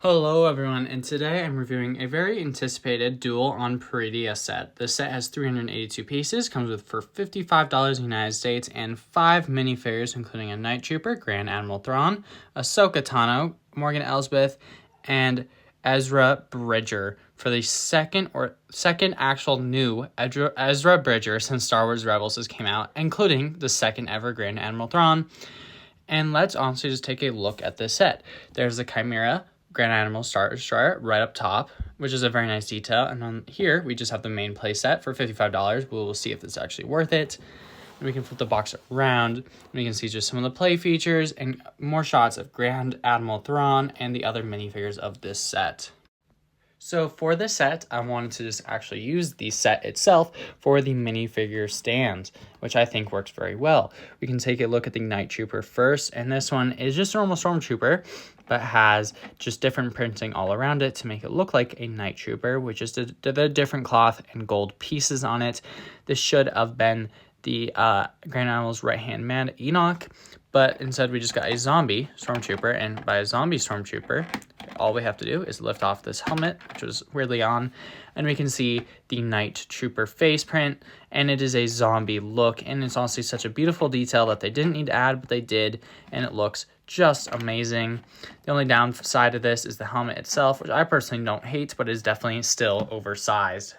Hello everyone, and today I'm reviewing a very anticipated Duel on Peridea set. This set has 382 pieces, comes with for $55 in the United States, and 5 minifigures, including a Night Trooper, Grand Admiral Thrawn, Ahsoka Tano, Morgan Elsbeth, and Ezra Bridger for the second actual new Ezra Bridger since Star Wars Rebels has came out, including the second ever Grand Admiral Thrawn. And let's honestly just take a look at this set. There's the Chimera Grand Admiral Star Destroyer right up top, which is a very nice detail. And on here, we just have the main playset for $55. We'll see if it's actually worth it. And we can flip the box around, and we can see just some of the play features and more shots of Grand Admiral Thrawn and the other minifigures of this set. So for this set, I wanted to just actually use the set itself for the minifigure stand, which I think works very well. We can take a look at the Night Trooper first, and this one is just a normal Stormtrooper, but has just different printing all around it to make it look like a Night Trooper, which is the different cloth and gold pieces on it. This should have been the Grand Admiral's right-hand man, Enoch, but instead we just got a zombie Stormtrooper, and by a zombie Stormtrooper, all we have to do is lift off this helmet, which was weirdly on, and we can see the Night Trooper face print, and it is a zombie look, and it's honestly such a beautiful detail that they didn't need to add, but they did, and it looks just amazing. The only downside of this is the helmet itself, which I personally don't hate, but is definitely still oversized.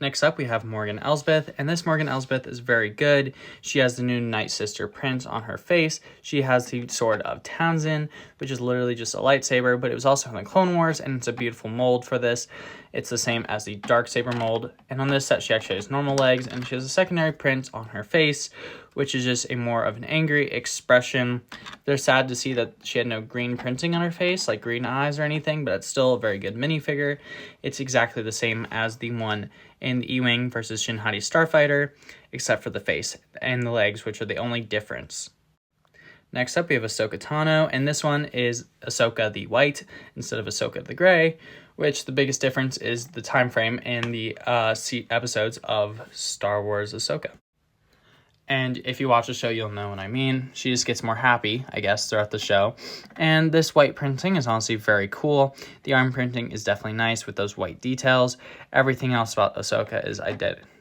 Next up, we have Morgan Elsbeth, and this Morgan Elsbeth is very good. She has the new Night Sister print on her face. She has the Sword of Townsend, which is literally just a lightsaber, but it was also in the Clone Wars, and it's a beautiful mold for this. It's the same as the Darksaber mold, and on this set, she actually has normal legs, and she has a secondary print on her face, which is just a more of an angry expression. They're sad to see that she had no green printing on her face, like green eyes or anything, but it's still a very good minifigure. It's exactly the same as the one in the E-Wing versus Shin Hati Starfighter, except for the face and the legs, which are the only difference. Next up, we have Ahsoka Tano, and this one is Ahsoka the White instead of Ahsoka the Gray, which the biggest difference is the time frame in the episodes of Star Wars Ahsoka. And if you watch the show, you'll know what I mean. She just gets more happy, I guess, throughout the show. And this white printing is honestly very cool. The arm printing is definitely nice with those white details. Everything else about Ahsoka is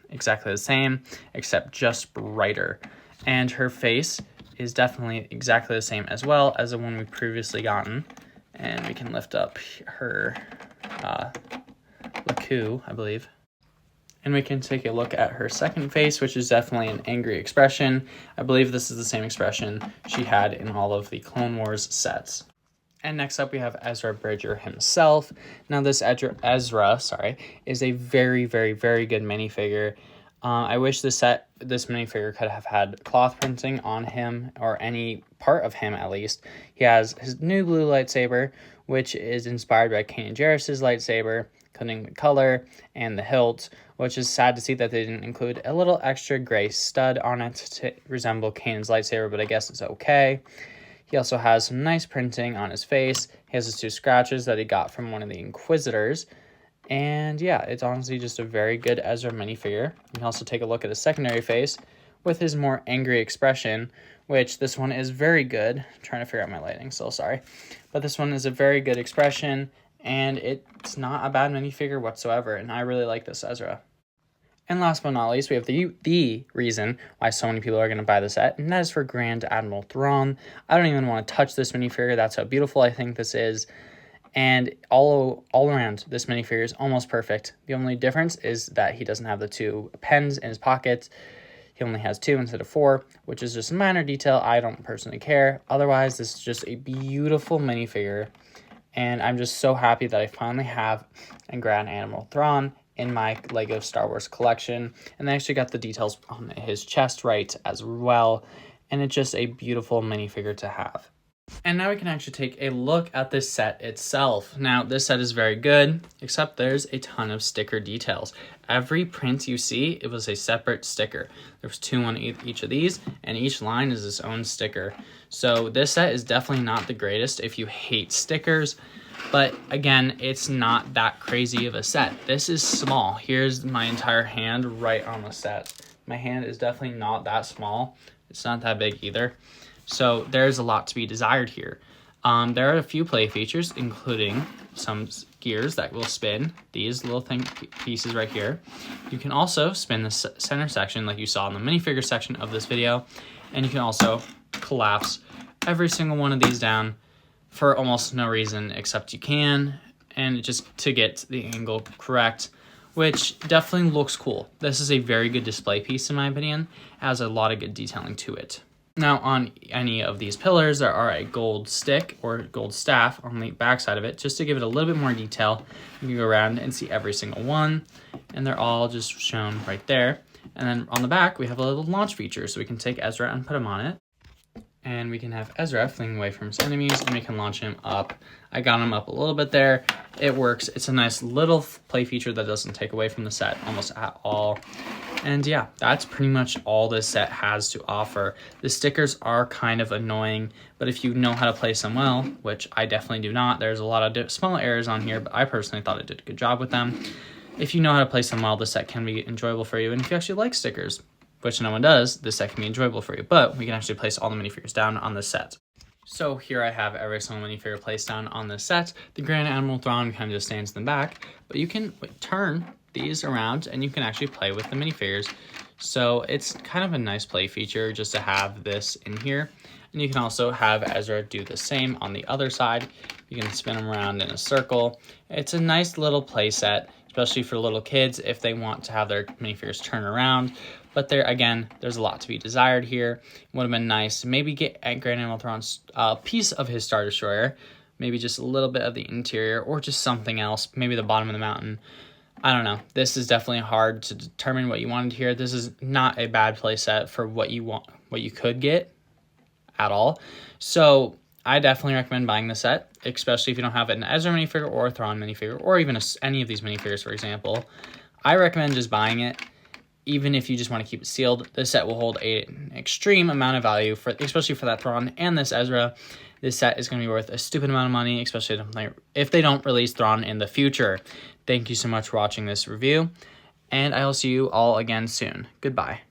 exactly the same, except just brighter. And her face is definitely exactly the same as well as the one we've previously gotten. And we can lift up her Laku, I believe. And we can take a look at her second face, which is definitely an angry expression. I believe this is the same expression she had in all of the Clone Wars sets. And next up, we have Ezra Bridger himself. Now, this Ezra, is a very, very, very good minifigure. I wish this minifigure could have had cloth printing on him, or any part of him at least. He has his new blue lightsaber, which is inspired by Kanan Jarrus's lightsaber, including the color and the hilt, which is sad to see that they didn't include a little extra gray stud on it to resemble Kanan's lightsaber, but I guess it's okay. He also has some nice printing on his face. He has his 2 scratches that he got from one of the Inquisitors. And yeah, it's honestly just a very good Ezra minifigure. You can also take a look at his secondary face with his more angry expression, which this one is very good. I'm trying to figure out my lighting, so sorry. But this one is a very good expression, and it's not a bad minifigure whatsoever, and I really like this Ezra. And last but not least, we have the reason why so many people are going to buy the set, and that is for Grand Admiral Thrawn. I don't even want to touch this minifigure. That's how beautiful I think this is. And all around, this minifigure is almost perfect. The only difference is that he doesn't have the 2 pens in his pockets. He only has 2 instead of 4, which is just a minor detail. I don't personally care. Otherwise, this is just a beautiful minifigure. And I'm just so happy that I finally have a Grand Admiral Thrawn in my LEGO Star Wars collection. And I actually got the details on his chest right as well. And it's just a beautiful minifigure to have. And now we can actually take a look at this set itself. Now, this set is very good, except there's a ton of sticker details. Every print you see, it was a separate sticker. There's 2 on each of these, and each line is its own sticker. So this set is definitely not the greatest if you hate stickers, but again, it's not that crazy of a set. This is small. Here's my entire hand right on the set. My hand is definitely not that small. It's not that big either. So there's a lot to be desired here. There are a few play features, including some gears that will spin, these little pieces right here. You can also spin the center section like you saw in the minifigure section of this video, and you can also collapse every single one of these down for almost no reason except you can, and just to get the angle correct, which definitely looks cool. This is a very good display piece in my opinion. It has a lot of good detailing to it. Now on any of these pillars, there are a gold stick or gold staff on the back side of it, just to give it a little bit more detail. You can go around and see every single one, and they're all just shown right there. And then on the back, we have a little launch feature, so we can take Ezra and put him on it. And we can have Ezra fling away from his enemies, and we can launch him up. I got him up a little bit there. It works. It's a nice little play feature that doesn't take away from the set almost at all. And yeah, that's pretty much all this set has to offer. The stickers are kind of annoying, but if you know how to place them well, which I definitely do not, there's a lot of small errors on here, but I personally thought it did a good job with them. If you know how to place them well, the set can be enjoyable for you. And if you actually like stickers, which no one does, this set can be enjoyable for you, but we can actually place all the minifigures down on this set. So here I have every single minifigure placed down on this set. The Grand Admiral Thrawn kind of just stands in the back, but you can turn these around and you can actually play with the minifigures. So it's kind of a nice play feature just to have this in here. And you can also have Ezra do the same on the other side. You can spin them around in a circle. It's a nice little play set, especially for little kids if they want to have their minifigures turn around. But there, again, there's a lot to be desired here. It would have been nice to maybe get Grand Admiral Thrawn's piece of his Star Destroyer, maybe just a little bit of the interior, or just something else, maybe the bottom of the mountain. I don't know. This is definitely hard to determine what you wanted here. This is not a bad play set for what you want, what you could get at all. So I definitely recommend buying the set, especially if you don't have an Ezra minifigure or a Thrawn minifigure, or even any of these minifigures, for example. I recommend just buying it. Even if you just want to keep it sealed, this set will hold an extreme amount of value, especially for that Thrawn and this Ezra. This set is going to be worth a stupid amount of money, especially if they don't release Thrawn in the future. Thank you so much for watching this review, and I'll see you all again soon. Goodbye.